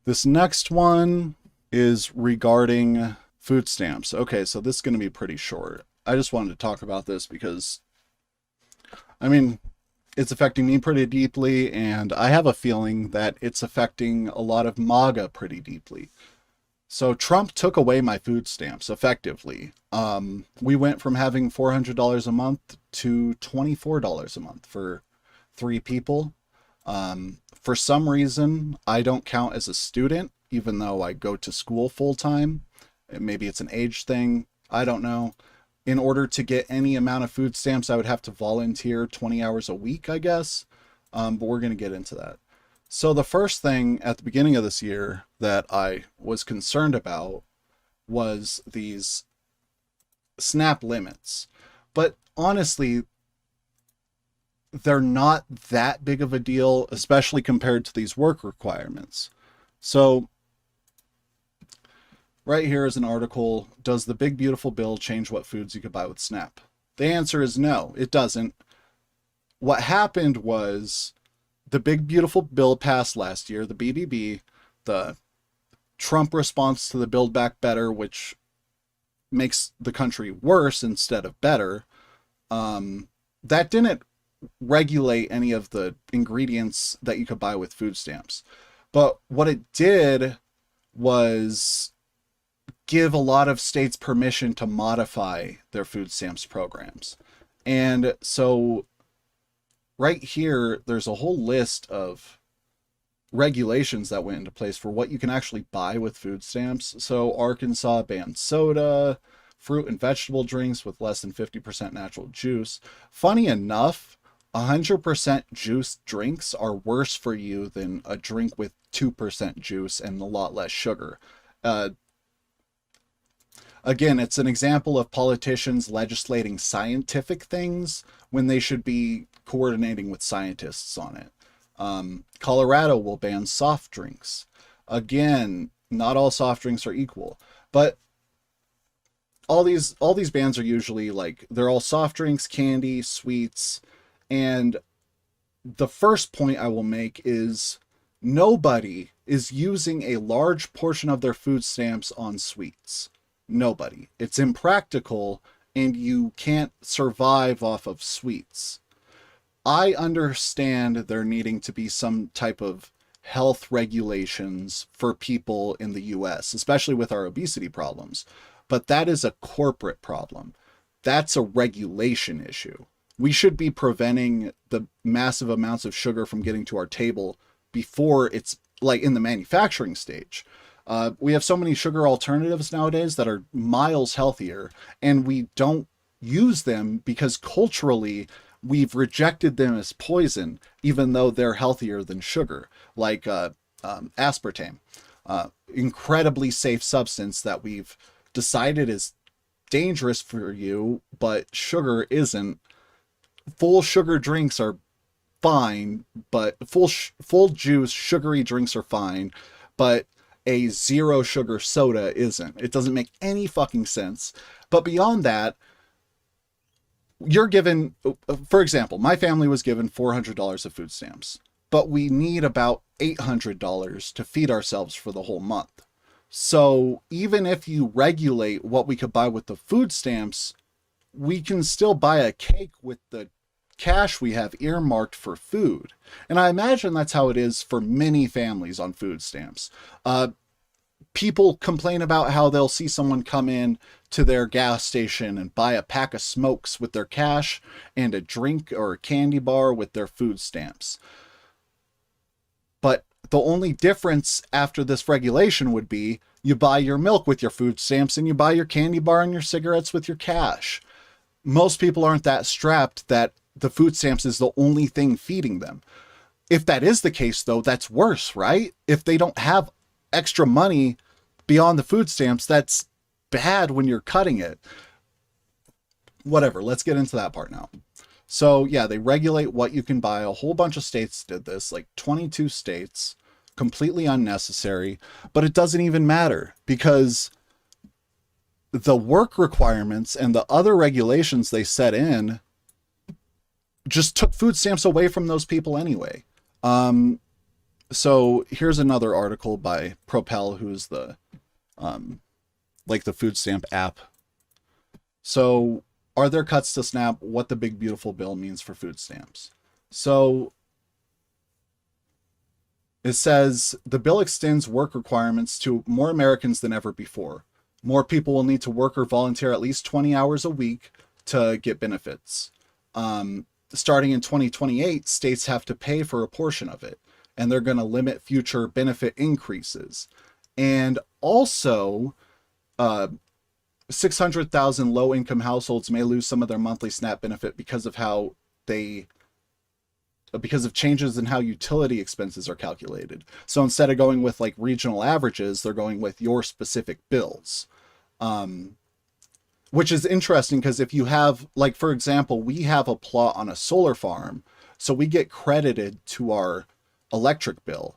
This next one is regarding food stamps. Okay, so this is going to be pretty short. I just wanted to talk about this because, I mean, it's affecting me pretty deeply, and I have a feeling that it's affecting a lot of MAGA pretty deeply. So Trump took away my food stamps effectively. We went from having $400 a month to $24 a month for three people. For some reason, I don't count as a student, even though I go to school full time. Maybe it's an age thing. I don't know. In order to get any amount of food stamps, I would have to volunteer 20 hours a week, I guess. But we're going to get into that. So the first thing at the beginning of this year that I was concerned about was these SNAP limits. But honestly, they're not that big of a deal, especially compared to these work requirements. So right here is an article. Does the big beautiful bill change what foods you could buy with SNAP? The answer is no, it doesn't. What happened was the big beautiful bill passed last year, the BBB, the Trump response to the Build Back Better, which makes the country worse instead of better. That didn't regulate any of the ingredients that you could buy with food stamps. But what it did was give a lot of states permission to modify their food stamps programs. And so right here, there's a whole list of regulations that went into place for what you can actually buy with food stamps. So Arkansas banned soda, fruit and vegetable drinks with less than 50% natural juice. Funny enough, 100% juice drinks are worse for you than a drink with 2% juice and a lot less sugar. Again, it's an example of politicians legislating scientific things when they should be coordinating with scientists on it. Colorado will ban soft drinks. Again, not all soft drinks are equal, but all these bans are usually like they're all soft drinks, candy, sweets, and the first point I will make is nobody is using a large portion of their food stamps on sweets. Nobody. It's impractical and you can't survive off of sweets. I understand there needing to be some type of health regulations for people in the US, especially with our obesity problems, but that is a corporate problem. That's a regulation issue. We should be preventing the massive amounts of sugar from getting to our table before it's like in the manufacturing stage. We have so many sugar alternatives nowadays that are miles healthier, and we don't use them because culturally we've rejected them as poison, even though they're healthier than sugar, like aspartame, incredibly safe substance that we've decided is dangerous for you, but sugar isn't. Full sugar drinks are fine, but full juice sugary drinks are fine, but a zero sugar soda isn't. It doesn't make any fucking sense. But beyond that, you're given, for example, my family was given $400 of food stamps, but we need about $800 to feed ourselves for the whole month. So even if you regulate what we could buy with the food stamps, we can still buy a cake with the cash we have earmarked for food. And I imagine that's how it is for many families on food stamps. People complain about how they'll see someone come in to their gas station and buy a pack of smokes with their cash and a drink or a candy bar with their food stamps. But the only difference after this regulation would be you buy your milk with your food stamps and you buy your candy bar and your cigarettes with your cash. Most people aren't that strapped that the food stamps is the only thing feeding them. If that is the case, though, that's worse, right? If they don't have extra money beyond the food stamps, that's bad when you're cutting it. Whatever, let's get into that part now. So yeah, they regulate what you can buy. A whole bunch of states did this, like 22 states, completely unnecessary, but it doesn't even matter because the work requirements and the other regulations they set in just took food stamps away from those people anyway. So here's another article by Propel, who's the like the food stamp app. So, are there cuts to SNAP? What the big beautiful bill means for food stamps. So, it says the bill extends work requirements to more Americans than ever before. More people will need to work or volunteer at least 20 hours a week to get benefits. Starting in 2028, states have to pay for a portion of it, and they're going to limit future benefit increases. And also, 600,000 low income households may lose some of their monthly SNAP benefit because of changes in how utility expenses are calculated. So instead of going with like regional averages, they're going with your specific bills. Which is interesting because if you have, like, for example, we have a plot on a solar farm, so we get credited to our electric bill,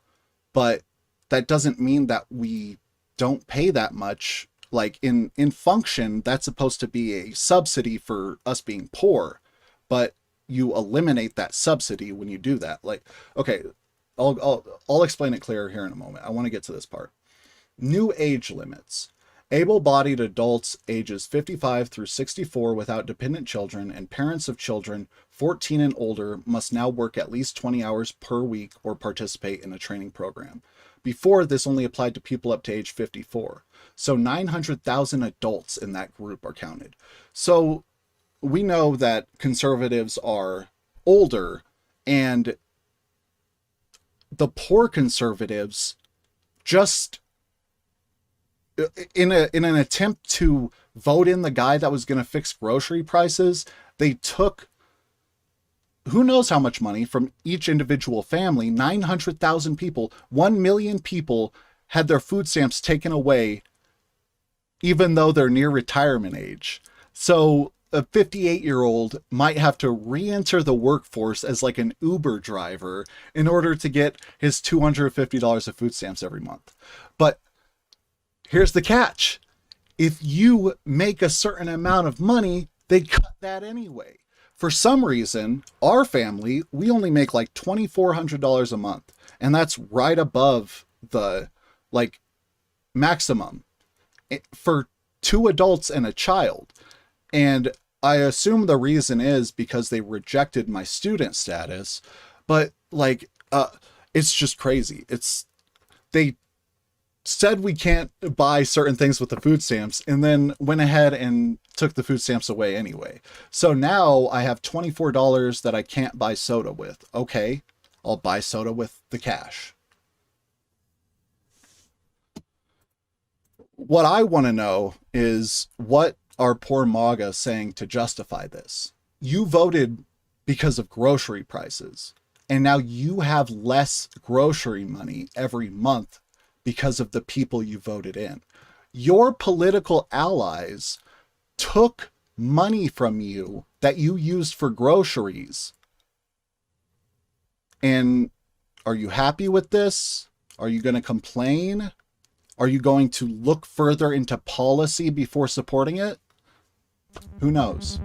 but that doesn't mean that we don't pay that much. Like in function, that's supposed to be a subsidy for us being poor, but you eliminate that subsidy when you do that. Like, okay, I'll explain it clearer here in a moment. I want to get to this part. New age limits. Able-bodied adults ages 55 through 64 without dependent children and parents of children 14 and older must now work at least 20 hours per week or participate in a training program. Before, this only applied to people up to age 54. So 900,000 adults in that group are counted. So we know that conservatives are older, and the poor conservatives just in an attempt to vote in the guy that was going to fix grocery prices, they took who knows how much money from each individual family. 900,000 people, 1 million people had their food stamps taken away, even though they're near retirement age. So a 58-year-old might have to re-enter the workforce as like an Uber driver in order to get his $250 of food stamps every month. But here's the catch. If you make a certain amount of money, they cut that anyway. For some reason, our family, we only make like $2,400 a month. And that's right above the like maximum for 2 adults and a child. And I assume the reason is because they rejected my student status. But like, it's just crazy. They said we can't buy certain things with the food stamps and then went ahead and took the food stamps away anyway. So now I have $24 that I can't buy soda with. Okay, I'll buy soda with the cash. What I want to know is what are poor MAGA saying to justify this? You voted because of grocery prices, and now you have less grocery money every month because of the people you voted in. Your political allies took money from you that you used for groceries. And are you happy with this? Are you going to complain? Are you going to look further into policy before supporting it? Who knows?